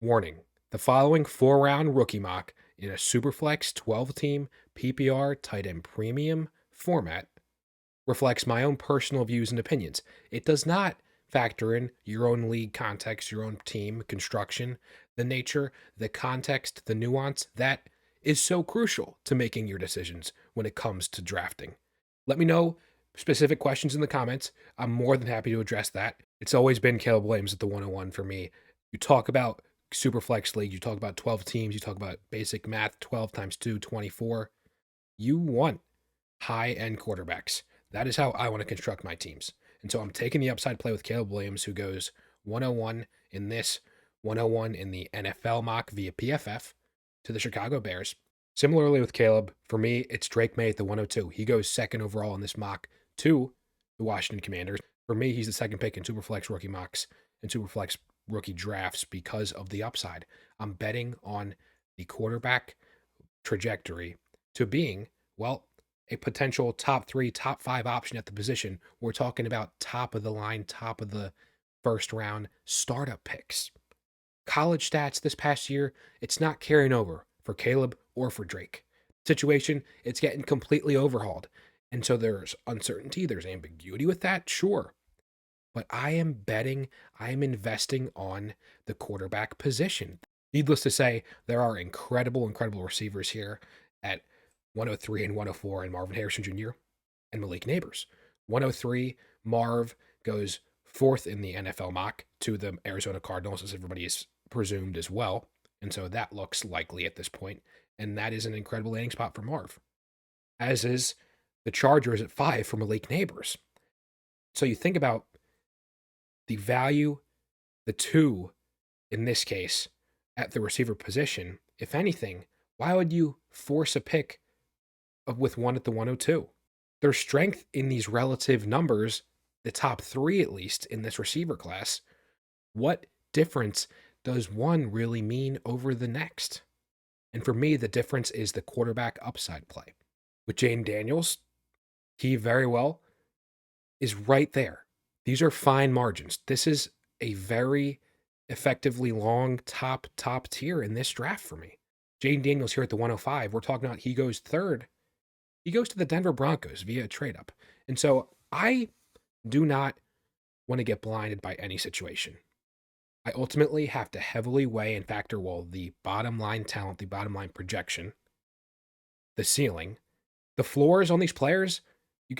Warning: the following 4-round rookie mock in a Superflex 12-team PPR tight end premium format reflects my own personal views and opinions. It does not factor in your own league context, your own team construction, the nature, the context, the nuance that is so crucial to making your decisions when it comes to drafting. Let me know specific questions in the comments. I'm more than happy to address that. It's always been Caleb Williams at the 101 for me. You talk about Superflex League, you talk about 12 teams, you talk about basic math, 12 times 2, 24. You want high-end quarterbacks. That is how I want to construct my teams. And so I'm taking the upside play with Caleb Williams, who goes 101 in this, 101 in the NFL mock via PFF to the Chicago Bears. Similarly with Caleb, for me, it's Drake May at the 102. He goes second overall in this mock to the Washington Commanders. For me, he's the second pick in Superflex rookie mocks and Superflex rookie drafts because of the upside. I'm betting on the quarterback trajectory to being, well, a potential top 3, top 5 option at the position. We're talking about top of the line, top of the first round startup picks. College stats this past year, it's not carrying over for Caleb or for Drake. Situation, it's getting completely overhauled. And so there's uncertainty, there's ambiguity with that, sure. But I am betting, I am investing on the quarterback position. Needless to say, there are incredible receivers here at 103 and 104 and Marvin Harrison Jr. and Malik Neighbors. 103, Marv goes fourth in the NFL mock to the Arizona Cardinals, as everybody is presumed as well. And so that looks likely at this point. And that is an incredible landing spot for Marv, as is the Chargers at 5 for Malik Neighbors. So you think about the value, the 2 in this case, at the receiver position. If anything, why would you force a pick with 1 at the 102? There's strength in these relative numbers, the top 3 at least in this receiver class. What difference does one really mean over the next? And for me, the difference is the quarterback upside play. With Jane Daniels, he very well is right there. These are fine margins. This is a very effectively long top tier in this draft for me. Jane Daniels here at the 105, we're talking about he goes third. He goes to the Denver Broncos via a trade up. And so I do not want to get blinded by any situation. I ultimately have to heavily weigh and factor, well, the bottom line talent, the bottom line projection, the ceiling, the floors on these players.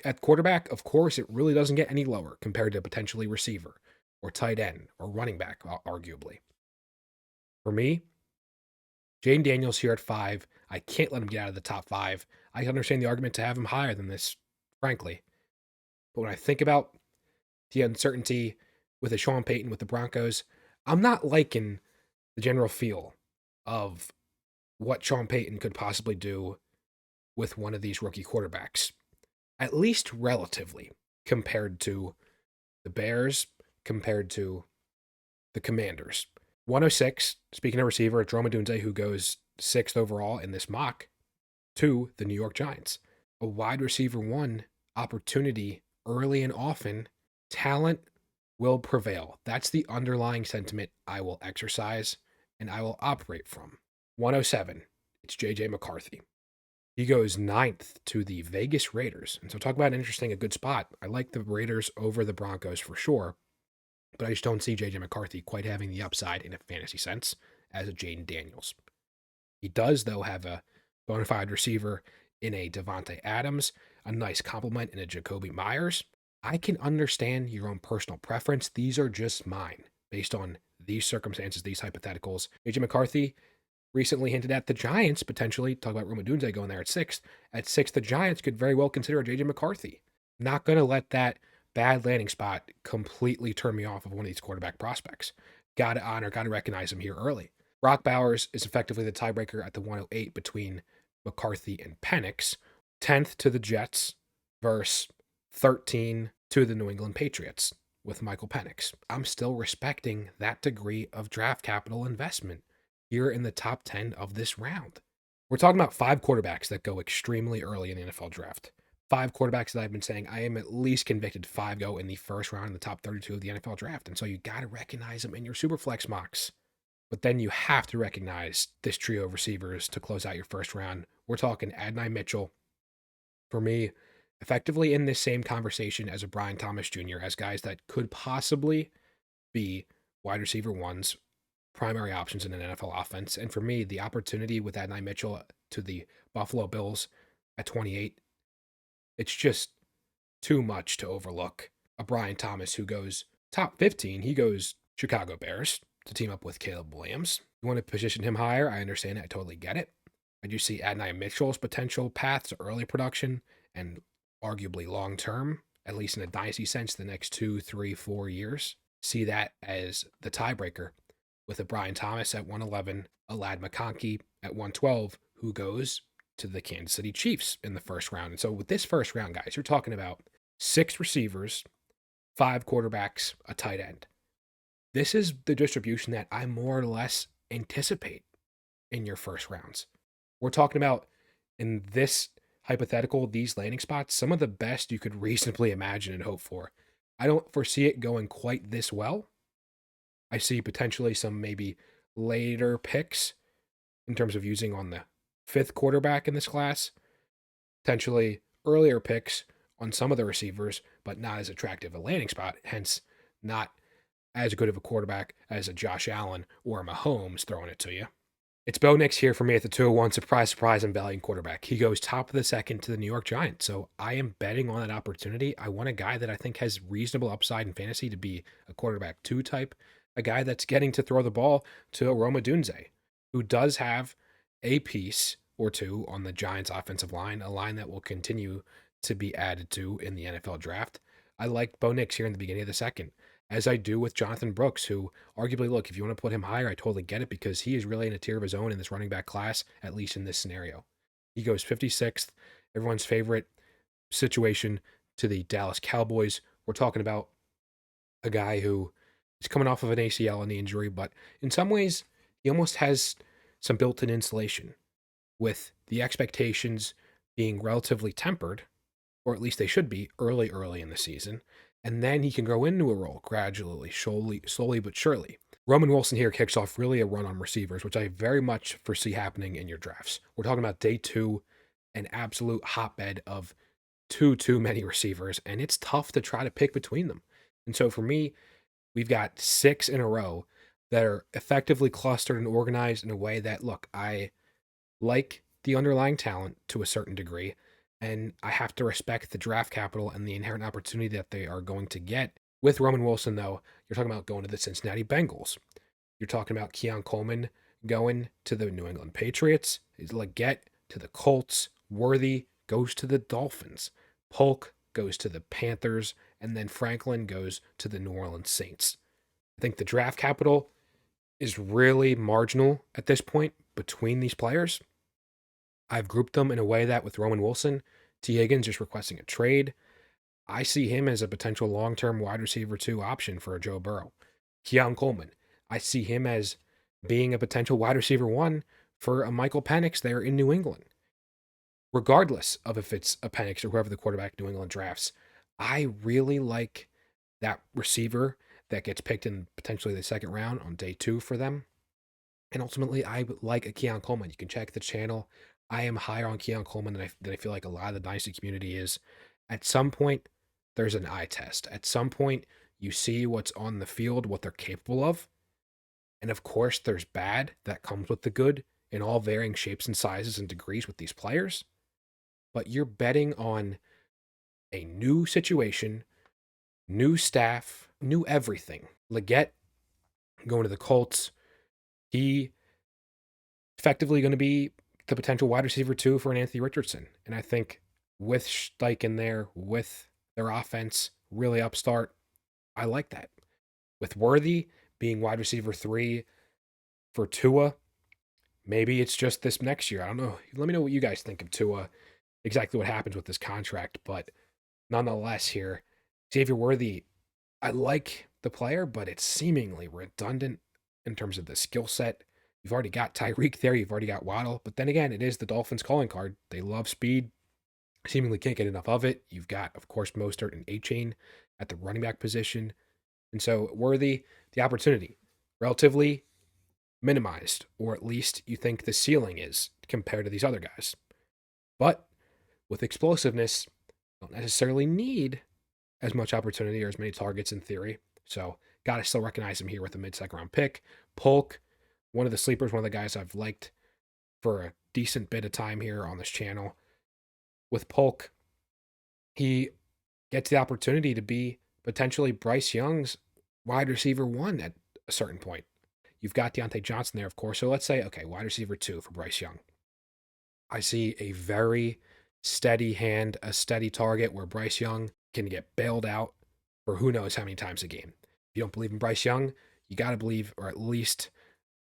At quarterback, of course, it really doesn't get any lower compared to potentially receiver or tight end or running back, arguably. For me, Jane Daniels here at 5. I can't let him get out of the top 5. I understand the argument to have him higher than this, frankly. But when I think about the uncertainty with a Sean Payton with the Broncos, I'm not liking the general feel of what Sean Payton could possibly do with one of these rookie quarterbacks, at least relatively, compared to the Bears, compared to the Commanders. 106, speaking of receiver, Jerome Odunze, who goes 6th overall in this mock, to the New York Giants. A wide receiver 1 opportunity early and often. Talent will prevail. That's the underlying sentiment I will exercise and I will operate from. 107, it's J.J. McCarthy. He goes 9th to the Vegas Raiders. And so talk about a good spot. I like the Raiders over the Broncos for sure, but I just don't see J.J. McCarthy quite having the upside in a fantasy sense as a Jaden Daniels. He does, though, have a bona fide receiver in a Devontae Adams, a nice complement in a Jacoby Myers. I can understand your own personal preference. These are just mine based on these circumstances, these hypotheticals. J.J. McCarthy recently hinted at the Giants potentially, talk about Roma Dunze going there at 6. At 6, the Giants could very well consider a J.J. McCarthy. Not going to let that bad landing spot completely turn me off of one of these quarterback prospects. Got to recognize him here early. Brock Bowers is effectively the tiebreaker at the 108 between McCarthy and Penix. 10th to the Jets versus 13 to the New England Patriots with Michael Penix. I'm still respecting that degree of draft capital investment here in the top 10 of this round. We're talking about 5 quarterbacks that go extremely early in the NFL draft. 5 quarterbacks that I've been saying I am at least convicted 5 go in the first round in the top 32 of the NFL draft. And so you got to recognize them in your Superflex mocks. But then you have to recognize this trio of receivers to close out your first round. We're talking Adonai Mitchell, for me, effectively in this same conversation as a Brian Thomas Jr., as guys that could possibly be wide receiver ones, primary options in an NFL offense. And for me, the opportunity with Adonai Mitchell to the Buffalo Bills at 28, it's just too much to overlook. A Brian Thomas who goes top 15, he goes Chicago Bears to team up with Caleb Williams. You want to position him higher? I understand it. I totally get it. I do see Adonai Mitchell's potential path to early production and arguably long term, at least in a dynasty sense, the next 2, 3, 4 years. See that as the tiebreaker with a Brian Thomas at 111, a Lad McConkey at 112, who goes to the Kansas City Chiefs in the first round. And so with this first round, guys, you're talking about 6 receivers, 5 quarterbacks, a tight end. This is the distribution that I more or less anticipate in your first rounds. We're talking about, in this hypothetical, these landing spots, some of the best you could reasonably imagine and hope for. I don't foresee it going quite this well. I see potentially some maybe later picks in terms of using on the 5th quarterback in this class, potentially earlier picks on some of the receivers, but not as attractive a landing spot, hence not as good of a quarterback as a Josh Allen or a Mahomes throwing it to you. It's Bo Nix here for me at the 201. Surprise, surprise, I'm valuing quarterback. He goes top of the second to the New York Giants. So I am betting on that opportunity. I want a guy that I think has reasonable upside in fantasy to be a quarterback 2 type, a guy that's getting to throw the ball to Roma Dunze, who does have a piece or two on the Giants offensive line, a line that will continue to be added to in the NFL draft. I like Bo Nix here in the beginning of the second, as I do with Jonathan Brooks, who arguably, look, if you want to put him higher, I totally get it because he is really in a tier of his own in this running back class, at least in this scenario. He goes 56th, everyone's favorite situation, to the Dallas Cowboys. We're talking about a guy who is coming off of an ACL and the injury, but in some ways, he almost has some built in insulation with the expectations being relatively tempered, or at least they should be early in the season. And then he can grow into a role gradually, slowly but surely. Roman Wilson here kicks off really a run on receivers, which I very much foresee happening in your drafts. We're talking about day 2, an absolute hotbed of too many receivers, and it's tough to try to pick between them. And so for me, we've got 6 in a row that are effectively clustered and organized in a way that, look, I like the underlying talent to a certain degree, and I have to respect the draft capital and the inherent opportunity that they are going to get. With Roman Wilson, though, you're talking about going to the Cincinnati Bengals. You're talking about Keon Coleman going to the New England Patriots. Leggett to the Colts. Worthy goes to the Dolphins. Polk goes to the Panthers. And then Franklin goes to the New Orleans Saints. I think the draft capital is really marginal at this point between these players. I've grouped them in a way that with Roman Wilson, T. Higgins just requesting a trade. I see him as a potential long-term wide receiver 2 option for a Joe Burrow. Keon Coleman, I see him as being a potential wide receiver 1 for a Michael Penix there in New England. Regardless of if it's a Penix or whoever the quarterback New England drafts, I really like that receiver that gets picked in potentially the second round on day 2 for them. And ultimately, I like a Keon Coleman. You can check the channel. I am higher on Keon Coleman than I feel like a lot of the Dynasty community is. At some point, there's an eye test. At some point, you see what's on the field, what they're capable of. And of course, there's bad that comes with the good in all varying shapes and sizes and degrees with these players. But you're betting on a new situation, new staff, new everything. Leggett going to the Colts. He effectively going to be the potential wide receiver 2 for an Anthony Richardson. And I think with Steichen there, with their offense really upstart, I like that. With Worthy being wide receiver 3 for Tua, maybe it's just this next year. I don't know. Let me know what you guys think of Tua, exactly what happens with this contract. But nonetheless here, Xavier Worthy, I like the player, but it's seemingly redundant in terms of the skill set. You've already got Tyreek there. You've already got Waddle. But then again, it is the Dolphins' calling card. They love speed. Seemingly can't get enough of it. You've got, of course, Mostert and A-Chain at the running back position. And so Worthy, the opportunity, relatively minimized, or at least you think the ceiling is compared to these other guys. But with explosiveness, don't necessarily need as much opportunity or as many targets in theory. So, got to still recognize him here with a mid-second round pick. Polk, one of the sleepers, one of the guys I've liked for a decent bit of time here on this channel. With Polk, he gets the opportunity to be potentially Bryce Young's wide receiver one at a certain point. You've got Deontay Johnson there, of course. So let's say, okay, wide receiver two for Bryce Young. I see a very steady hand, a steady target where Bryce Young can get bailed out for who knows how many times a game. If you don't believe in Bryce Young, you got to believe, or at least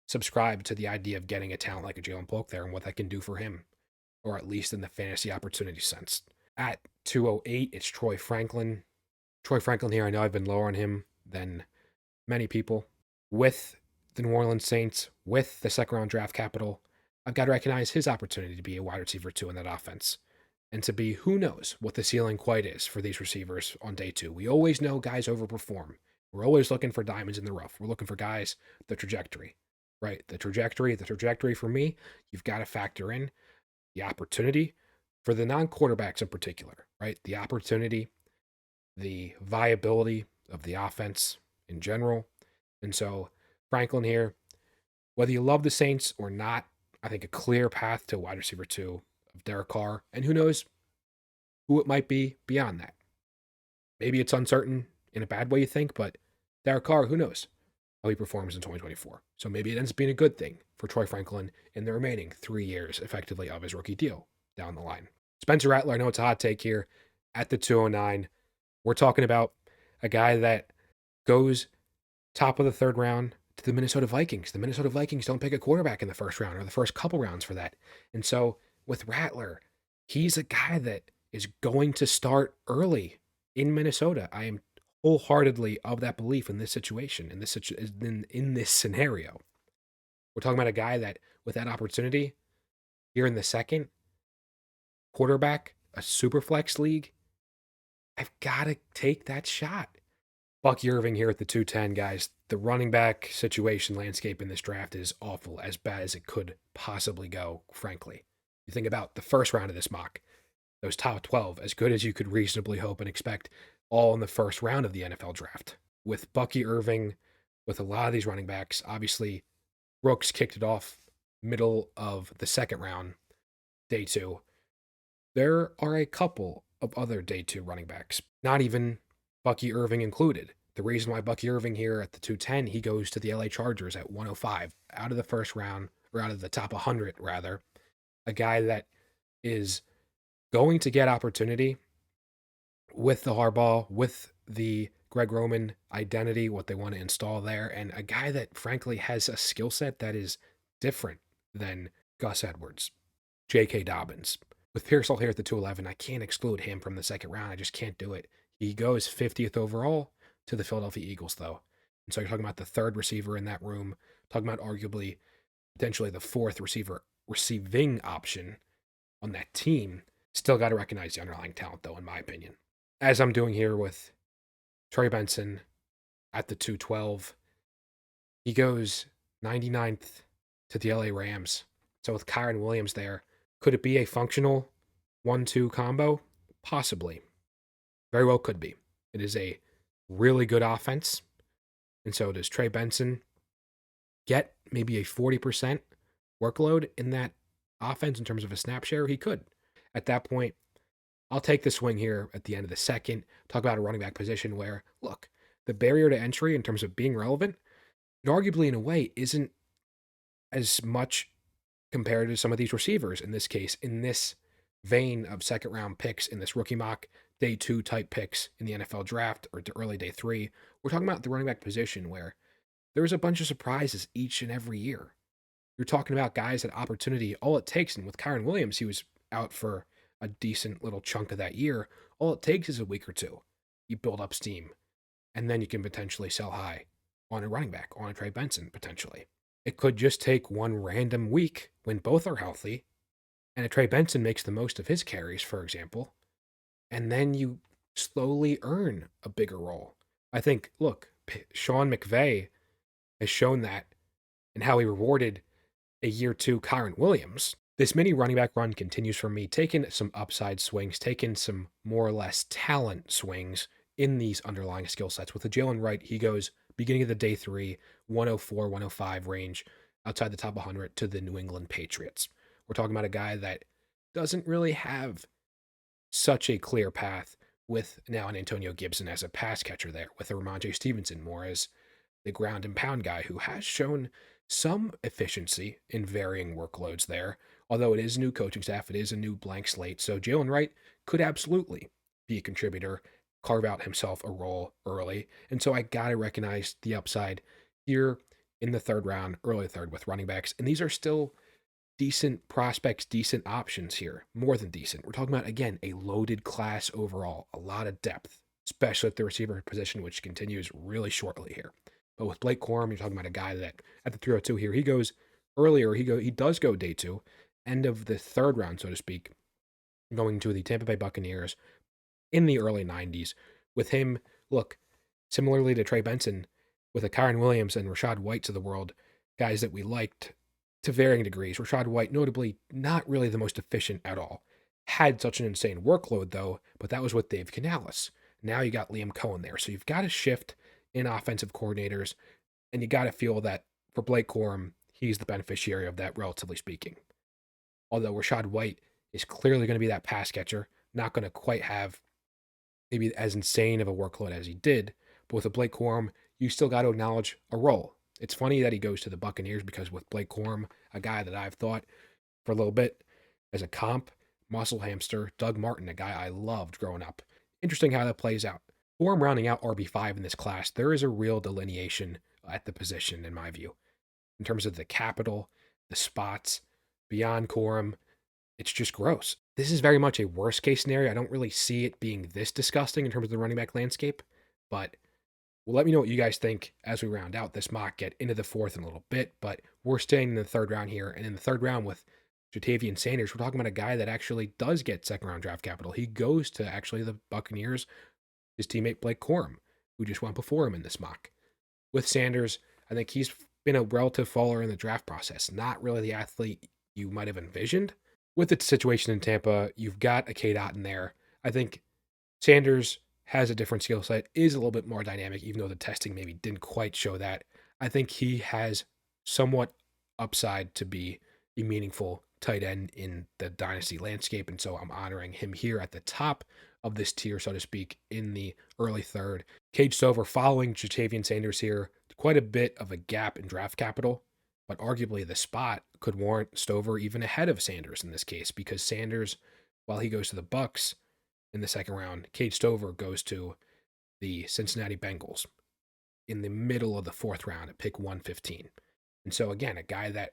subscribe to the idea of getting a talent like a Jalen Polk there and what that can do for him, or at least in the fantasy opportunity sense. At 208, it's Troy Franklin. Troy Franklin here, I know I've been lower on him than many people. With the New Orleans Saints, with the second round draft capital, I've got to recognize his opportunity to be a wide receiver two in that offense. And to be, who knows what the ceiling quite is for these receivers on day two. We always know guys overperform. We're always looking for diamonds in the rough. We're looking for guys, the trajectory, right? The trajectory for me, you've got to factor in the opportunity for the non-quarterbacks in particular, right? The opportunity, the viability of the offense in general. And so Franklin here, whether you love the Saints or not, I think a clear path to wide receiver two of Derek Carr, and who knows who it might be beyond that. Maybe it's uncertain in a bad way, you think, but Derek Carr, who knows how he performs in 2024. So maybe it ends up being a good thing for Troy Franklin in the remaining 3 years, effectively, of his rookie deal down the line. Spencer Rattler, I know it's a hot take here at the 209. We're talking about a guy that goes top of the third round to the Minnesota Vikings. The Minnesota Vikings don't pick a quarterback in the first round or the first couple rounds for that. And so with Rattler, he's a guy that is going to start early in Minnesota. I am wholeheartedly of that belief in this situation, in this scenario. We're talking about a guy that, with that opportunity here in the second, quarterback, a super flex league, I've got to take that shot. Bucky Irving here at the 210, guys. The running back situation landscape in this draft is awful, as bad as it could possibly go, frankly. You think about the first round of this mock, those top 12, as good as you could reasonably hope and expect, all in the first round of the NFL draft. With Bucky Irving, with a lot of these running backs, obviously, Brooks kicked it off middle of the second round, day two. There are a couple of other day two running backs, not even Bucky Irving included. The reason why Bucky Irving here at the 210, he goes to the LA Chargers at 105, out of the first round, or out of the top 100, rather. A guy that is going to get opportunity with the Harbaugh, with the Greg Roman identity, what they want to install there, and a guy that, frankly, has a skill set that is different than Gus Edwards, J.K. Dobbins. With Pearsall here at the 211, I can't exclude him from the second round. I just can't do it. He goes 50th overall to the Philadelphia Eagles, though. And so you're talking about the third receiver in that room, talking about arguably potentially the fourth receiver receiving option on that team. Still got to recognize the underlying talent, though, in my opinion. As I'm doing here with Trey Benson at the 212, he goes 99th to the LA Rams. So with Kyron Williams there, could it be a functional 1-2 combo? Possibly. Very well could be. It is a really good offense. And so does Trey Benson get maybe a 40% workload in that offense in terms of a snap share? He could. At that point, I'll take the swing here at the end of the second. Talk about a running back position where, look, the barrier to entry in terms of being relevant, it arguably in a way isn't as much compared to some of these receivers in this case, in this vein of second round picks in this rookie mock, day two type picks in the NFL draft or to early day three. We're talking about the running back position where there's a bunch of surprises each and every year. You're talking about guys at opportunity. All it takes, and with Kyron Williams, he was out for a decent little chunk of that year. All it takes is a week or two. You build up steam, and then you can potentially sell high on a running back, on a Trey Benson, potentially. It could just take one random week when both are healthy, and a Trey Benson makes the most of his carries, for example, and then you slowly earn a bigger role. I think, look, Sean McVay has shown that and how he rewarded a year two Kyron Williams. This mini running back run continues for me, taking some upside swings, taking some more or less talent swings in these underlying skill sets. With the Jalen Wright, he goes beginning of the day three, 104, 105 range outside the top 100 to the New England Patriots. We're talking about a guy that doesn't really have such a clear path with now an Antonio Gibson as a pass catcher there, with a Ramondre Stevenson more as the ground and pound guy who has shown some efficiency in varying workloads there. Although it is a new coaching staff, it is a new blank slate. So Jalen Wright could absolutely be a contributor, carve out himself a role early. And so I got to recognize the upside here in the third round, early third with running backs. And these are still decent prospects, decent options here, more than decent. We're talking about, again, a loaded class overall, a lot of depth, especially at the receiver position, which continues really shortly here. But with Blake Corum, you're talking about a guy that at the 302 here, he goes earlier, he does go day two, end of the third round, so to speak, going to the Tampa Bay Buccaneers in the early 90s. With him, look, similarly to Trey Benson, with a Kyron Williams and Rashad Whites of the world, guys that we liked to varying degrees. Rashad White, notably, not really the most efficient at all. Had such an insane workload, though, but that was with Dave Canales. Now you got Liam Cohen there. So you've got to shift in offensive coordinators, and you got to feel that for Blake Corum, he's the beneficiary of that, relatively speaking. Although Rashad White is clearly going to be that pass catcher, not going to quite have maybe as insane of a workload as he did, but with a Blake Corum, you still got to acknowledge a role. It's funny that he goes to the Buccaneers because with Blake Corum, a guy that I've thought for a little bit as a comp, muscle hamster, Doug Martin, a guy I loved growing up. Interesting how that plays out. Corum rounding out RB5 in this class, there is a real delineation at the position, in my view. In terms of the capital, the spots, beyond Corum, it's just gross. This is very much a worst case scenario. I don't really see it being this disgusting in terms of the running back landscape, but well, let me know what you guys think as we round out this mock, get into the fourth in a little bit, but we're staying in the third round here. And in the third round with Jatavian Sanders, we're talking about a guy that actually does get second round draft capital. He goes to actually the Buccaneers, his teammate Blake Corum, who just went before him in this mock. With Sanders, I think he's been a relative faller in the draft process, not really the athlete you might have envisioned. With the situation in Tampa, you've got a K. Dot in there. I think Sanders has a different skill set, is a little bit more dynamic, even though the testing maybe didn't quite show that. I think he has somewhat upside to be a meaningful tight end in the dynasty landscape. And so I'm honoring him here at the top of this tier, so to speak, in the early third. Cade Stover following Jatavian Sanders here, quite a bit of a gap in draft capital, but arguably the spot could warrant Stover even ahead of Sanders in this case, because Sanders, while he goes to the Bucks, in the second round, Cade Stover goes to the Cincinnati Bengals in the middle of the fourth round at pick 115. And so, again, a guy that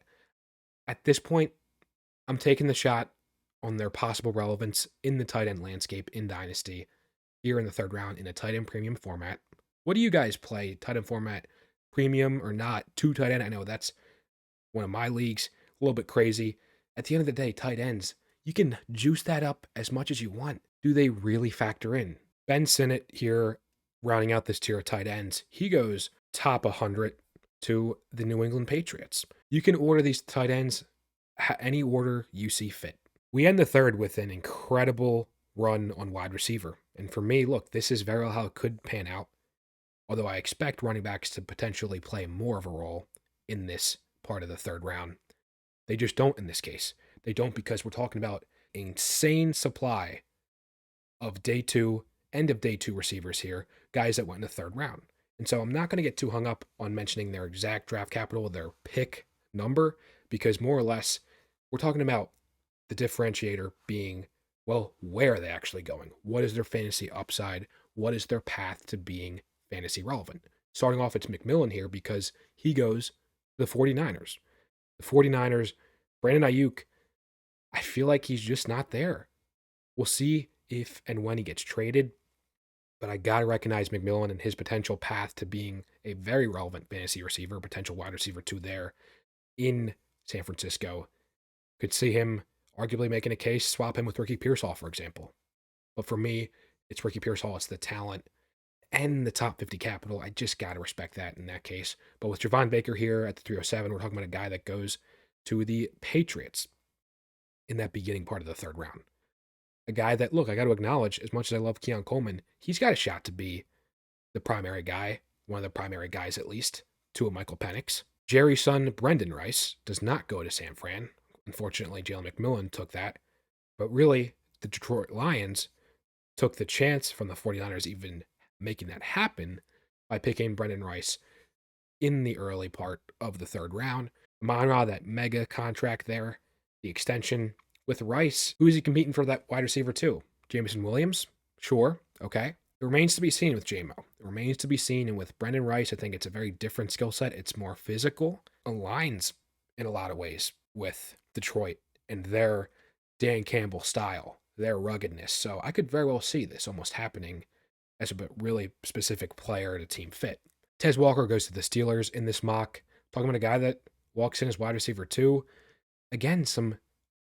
at this point, I'm taking the shot on their possible relevance in the tight end landscape in Dynasty here in the third round in a tight end premium format. What do you guys play, tight end format, premium or not? Two tight end, I know that's one of my leagues, a little bit crazy. At the end of the day, tight ends, you can juice that up as much as you want. Do they really factor in? Ben Sinnott here, rounding out this tier of tight ends, he goes top 100 to the New England Patriots. You can order these tight ends any order you see fit. We end the third with an incredible run on wide receiver. And for me, look, this is very well how it could pan out. Although I expect running backs to potentially play more of a role in this part of the third round. They just don't in this case. They don't because we're talking about an insane supply of day two, end of day two receivers here, guys that went in the third round. And so I'm not going to get too hung up on mentioning their exact draft capital, their pick number, because more or less we're talking about the differentiator being, well, where are they actually going? What is their fantasy upside? What is their path to being fantasy relevant? Starting off, it's McMillan here because he goes to the 49ers. The 49ers, Brandon Ayuk, I feel like he's just not there. We'll see if and when he gets traded, but I got to recognize McMillan and his potential path to being a very relevant fantasy receiver, potential wide receiver two there in San Francisco. Could see him arguably making a case, swap him with Ricky Pearsall, for example. But for me, it's Ricky Pearsall, it's the talent. and the top 50 capital. I just got to respect that in that case. But with Javon Baker here at the 307, we're talking about a guy that goes to the Patriots in that beginning part of the third round. A guy that, look, I got to acknowledge, as much as I love Keon Coleman, he's got a shot to be the primary guy, one of the primary guys at least, to a Michael Penix. Jerry's son, Brendan Rice, does not go to San Fran. Unfortunately, Jalen McMillan took that. But really, the Detroit Lions took the chance from the 49ers even making that happen by picking Brendan Rice in the early part of the third round. Monra, that mega contract there, the extension. With Rice, who is he competing for that wide receiver too? Jameson Williams? Sure, okay. It remains to be seen with JMO. It remains to be seen, and with Brendan Rice, I think it's a very different skill set. It's more physical, aligns in a lot of ways with Detroit and their Dan Campbell style, their ruggedness. So I could very well see this almost happening as a really specific player to team fit. Tez Walker goes to the Steelers in this mock. Talking about a guy that walks in as wide receiver 2. Again, some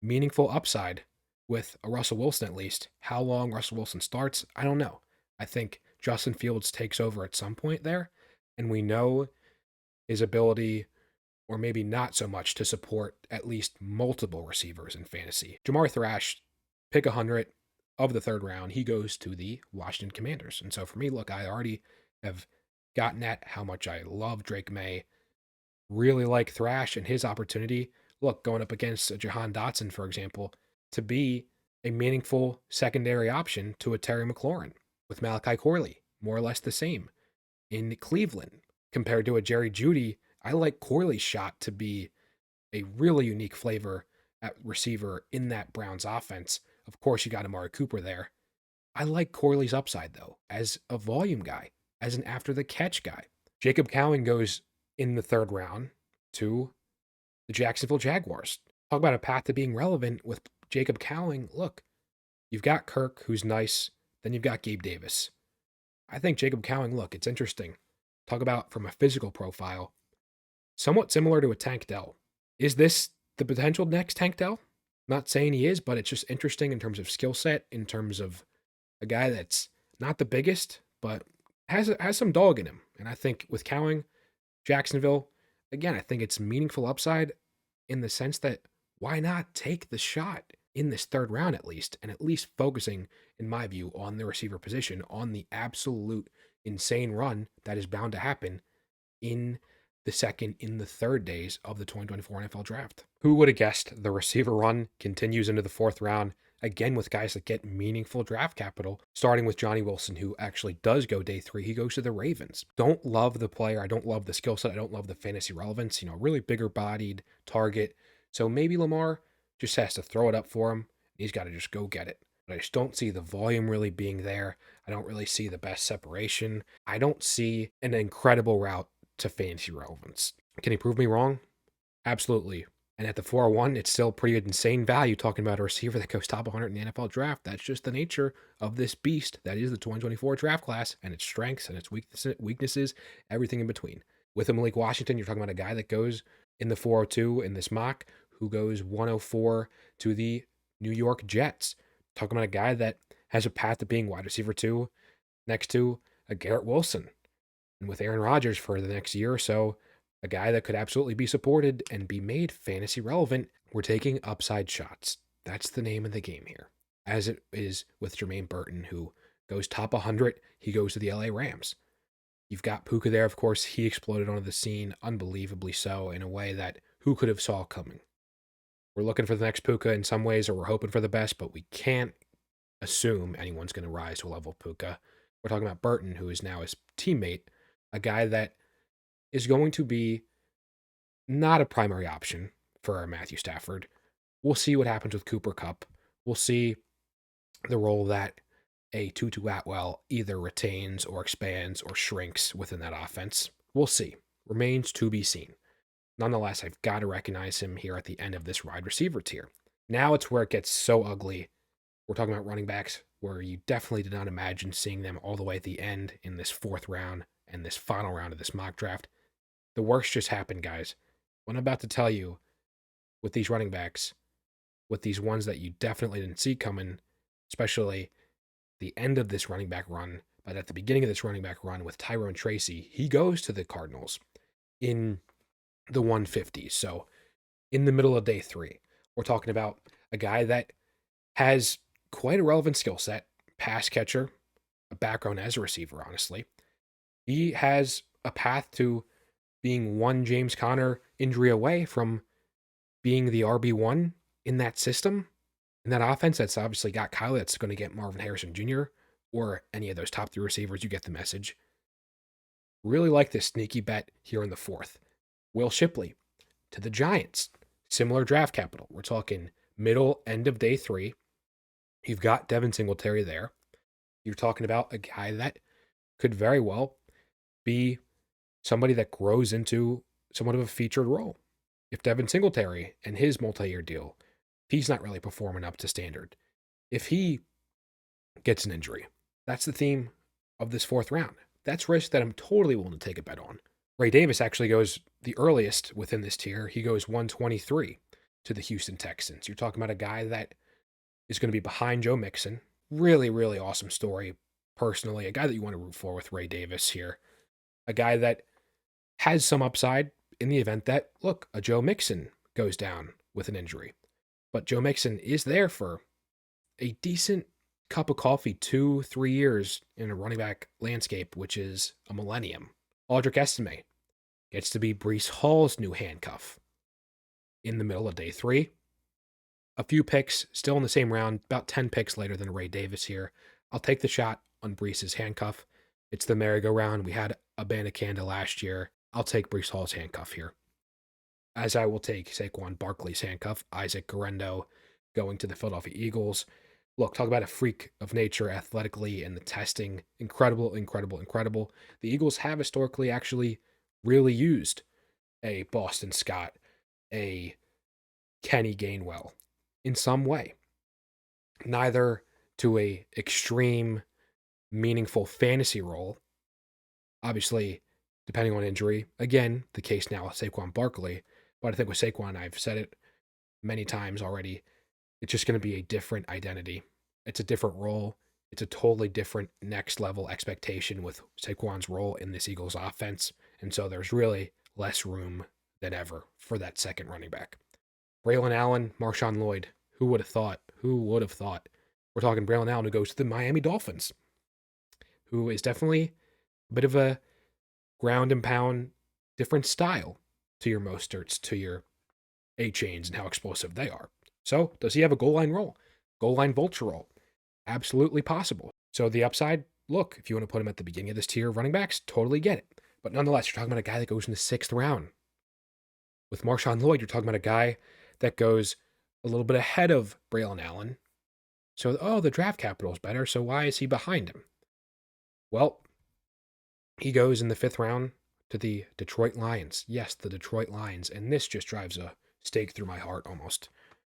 meaningful upside with a Russell Wilson at least. How long Russell Wilson starts, I don't know. I think Justin Fields takes over at some point there, and we know his ability, or maybe not so much, to support at least multiple receivers in fantasy. Jamar Thrash, pick 100 of the third round, he goes to the Washington Commanders. And so for me, look, I already have gotten at how much I love Drake May, really like Thrash and his opportunity. Look, going up against Jahan Dotson, for example, to be a meaningful secondary option to a Terry McLaurin, with Malachi Corley, more or less the same. In Cleveland, compared to a Jerry Jeudy, I like Corley's shot to be a really unique flavor at receiver in that Browns offense. Of course, you got Amari Cooper there. I like Corley's upside, though, as a volume guy, as an after-the-catch guy. Jacob Cowan goes in the third round to the Jacksonville Jaguars. Talk about a path to being relevant with Jacob Cowan. Look, you've got Kirk, who's nice. Then you've got Gabe Davis. I think Jacob Cowan, look, it's interesting. Talk about from a physical profile, somewhat similar to a Tank Dell. Is this the potential next Tank Dell? Not saying he is, but it's just interesting in terms of skill set, in terms of a guy that's not the biggest, but has some dog in him. And I think with Cowan, Jacksonville, again, I think it's meaningful upside in the sense that why not take the shot in this third round at least, and at least focusing, in my view, on the receiver position, on the absolute insane run that is bound to happen in the second, in the third days of the 2024 NFL Draft. Who would have guessed the receiver run continues into the fourth round, again with guys that get meaningful draft capital, starting with Johnny Wilson, who actually does go day 3. He goes to the Ravens. Don't love the player. I don't love the skill set. I don't love the fantasy relevance. Really bigger bodied target. So maybe Lamar just has to throw it up for him. He's got to just go get it. But I just don't see the volume really being there. I don't really see the best separation. I don't see an incredible route to fantasy relevance. Can he prove me wrong? Absolutely. And at the 401, it's still pretty insane value talking about a receiver that goes top 100 in the NFL draft. That's just the nature of this beast that is the 2024 draft class, and its strengths and its weaknesses, everything in between. With Malik Washington, you're talking about a guy that goes in the 402 in this mock, who goes 104 to the New York Jets. Talking about a guy that has a path to being wide receiver 2 next to a Garrett Wilson. And with Aaron Rodgers for the next year or so, a guy that could absolutely be supported and be made fantasy relevant. We're taking upside shots. That's the name of the game here. As it is with Jermaine Burton, who goes top 100, he goes to the LA Rams. You've got Puka there, of course. He exploded onto the scene, unbelievably so, in a way that who could have saw coming. We're looking for the next Puka in some ways, or we're hoping for the best, but we can't assume anyone's going to rise to a level of Puka. We're talking about Burton, who is now his teammate, a guy that is going to be not a primary option for Matthew Stafford. We'll see what happens with Cooper Kupp. We'll see the role that a Tutu Atwell either retains or expands or shrinks within that offense. We'll see. Remains to be seen. Nonetheless, I've got to recognize him here at the end of this wide receiver tier. Now it's where it gets so ugly. We're talking about running backs where you definitely did not imagine seeing them all the way at the end in this fourth round and this final round of this mock draft. The worst just happened, guys. What I'm about to tell you with these running backs, with these ones that you definitely didn't see coming, especially the end of this running back run, But at the beginning of this running back run with Tyrone Tracy, he goes to the Cardinals in the 150s. So in the middle of day 3, we're talking about a guy that has quite a relevant skill set, pass catcher, a background as a receiver, honestly. He has a path to being one James Conner injury away from being the RB1 in that system, in that offense that's obviously got Kyle, that's going to get Marvin Harrison Jr. or any of those top 3 receivers. You get the message. Really like this sneaky bet here in the 4th. Will Shipley to the Giants. Similar draft capital. We're talking middle, end of day 3. You've got Devin Singletary there. You're talking about a guy that could very well be somebody that grows into somewhat of a featured role. If Devin Singletary and his multi-year deal, he's not really performing up to standard. If he gets an injury, that's the theme of this 4th round. That's risk that I'm totally willing to take a bet on. Ray Davis actually goes the earliest within this tier. He goes 123 to the Houston Texans. You're talking about a guy that is going to be behind Joe Mixon. Really, really awesome story, personally. A guy that you want to root for with Ray Davis here. A guy that has some upside in the event that, look, a Joe Mixon goes down with an injury. But Joe Mixon is there for a decent cup of coffee, 2-3 years in a running back landscape, which is a millennium. Audric Estime gets to be Breece Hall's new handcuff in the middle of day 3. A few picks still in the same round, about 10 picks later than Ray Davis here. I'll take the shot on Breece's handcuff. It's the merry-go-round. We had a Bandicanda last year. I'll take Breece Hall's handcuff here. As I will take Saquon Barkley's handcuff, Isaac Guerendo going to the Philadelphia Eagles. Look, talk about a freak of nature athletically and the testing. Incredible, incredible, incredible. The Eagles have historically actually really used a Boston Scott, a Kenny Gainwell in some way. Neither to a extreme, meaningful fantasy role. Obviously, depending on injury. Again, the case now with Saquon Barkley. But I think with Saquon, I've said it many times already, it's just going to be a different identity. It's a different role. It's a totally different next level expectation with Saquon's role in this Eagles offense. And so there's really less room than ever for that second running back. Braylon Allen, Marshawn Lloyd. Who would have thought? Who would have thought? We're talking Braylon Allen, who goes to the Miami Dolphins, who is definitely a bit of a ground and pound, different style to your Mosterts, to your A-Chains, and how explosive they are. So, does he have a goal line role? Goal line vulture role? Absolutely possible. So, the upside, look, if you want to put him at the beginning of this tier of running backs, totally get it. But nonetheless, you're talking about a guy that goes in the 6th round. With Marshawn Lloyd, you're talking about a guy that goes a little bit ahead of Braylon Allen. So, the draft capital is better, so why is he behind him? Well, he goes in the 5th round to the Detroit Lions. Yes, the Detroit Lions. And this just drives a stake through my heart almost.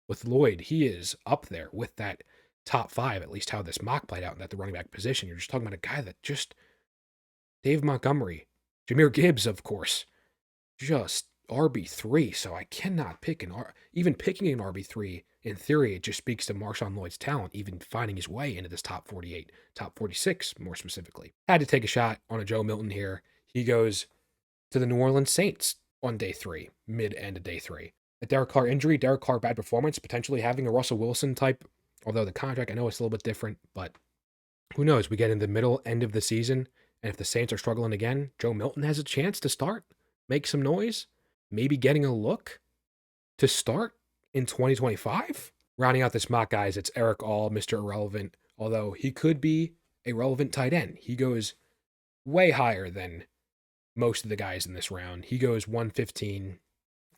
With Lloyd, he is up there with that top 5, at least how this mock played out at the running back position. You're just talking about a guy that just, Dave Montgomery, Jahmyr Gibbs, of course, just RB3. So I cannot pick even picking an RB3, in theory, it just speaks to Marshawn Lloyd's talent, even finding his way into this top 48, top 46, more specifically. Had to take a shot on a Joe Milton here. He goes to the New Orleans Saints on day 3, mid-end of day 3. A Derek Carr injury, Derek Carr bad performance, potentially having a Russell Wilson type, although the contract, I know it's a little bit different, but who knows? We get in the middle, end of the season, and if the Saints are struggling again, Joe Milton has a chance to start, make some noise, maybe getting a look to start in 2025. Rounding out this mock, guys, it's Eric All, Mr. Irrelevant, although he could be a relevant tight end. He goes way higher than most of the guys in this round. He goes 115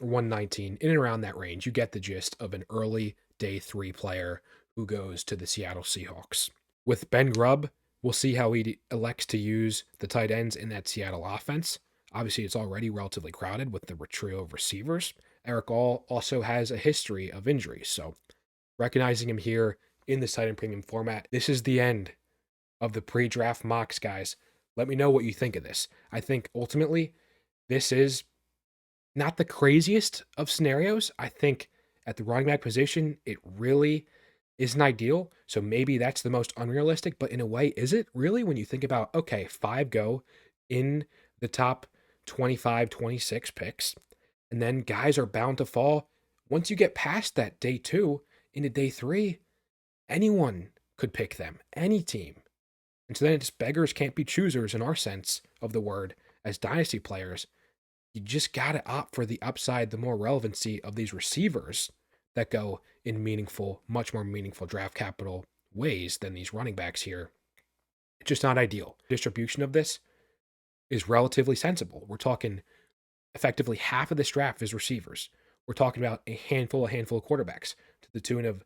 or 119, in and around that range. You get the gist of an early day 3 player who goes to the Seattle Seahawks. With Ben Grubb, we'll see how he elects to use the tight ends in that Seattle offense. Obviously, it's already relatively crowded with the trio of receivers. Eric All also has a history of injuries, so recognizing him here in the tight end premium format, this is the end of the pre-draft mocks, guys. Let me know what you think of this. I think ultimately this is not the craziest of scenarios. I think at the running back position, it really isn't ideal. So maybe that's the most unrealistic, but in a way, is it really when you think about, okay, 5 go in the top 25, 26 picks, and then guys are bound to fall. Once you get past that day 2 into day 3, anyone could pick them, any team. And so then it's beggars can't be choosers in our sense of the word as dynasty players. You just got to opt for the upside, the more relevancy of these receivers that go in meaningful, much more meaningful draft capital ways than these running backs here. It's just not ideal. Distribution of this is relatively sensible. We're talking effectively half of this draft is receivers. We're talking about a handful of quarterbacks to the tune of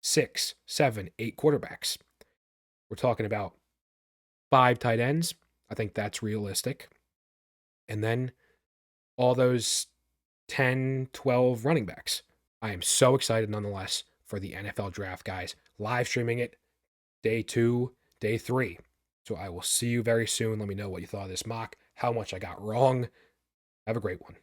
6, 7, 8 quarterbacks. We're talking about 5 tight ends. I think that's realistic. And then all those 10, 12 running backs. I am so excited nonetheless for the NFL draft, guys. Live streaming it day 2, day 3. So I will see you very soon. Let me know what you thought of this mock, how much I got wrong. Have a great one.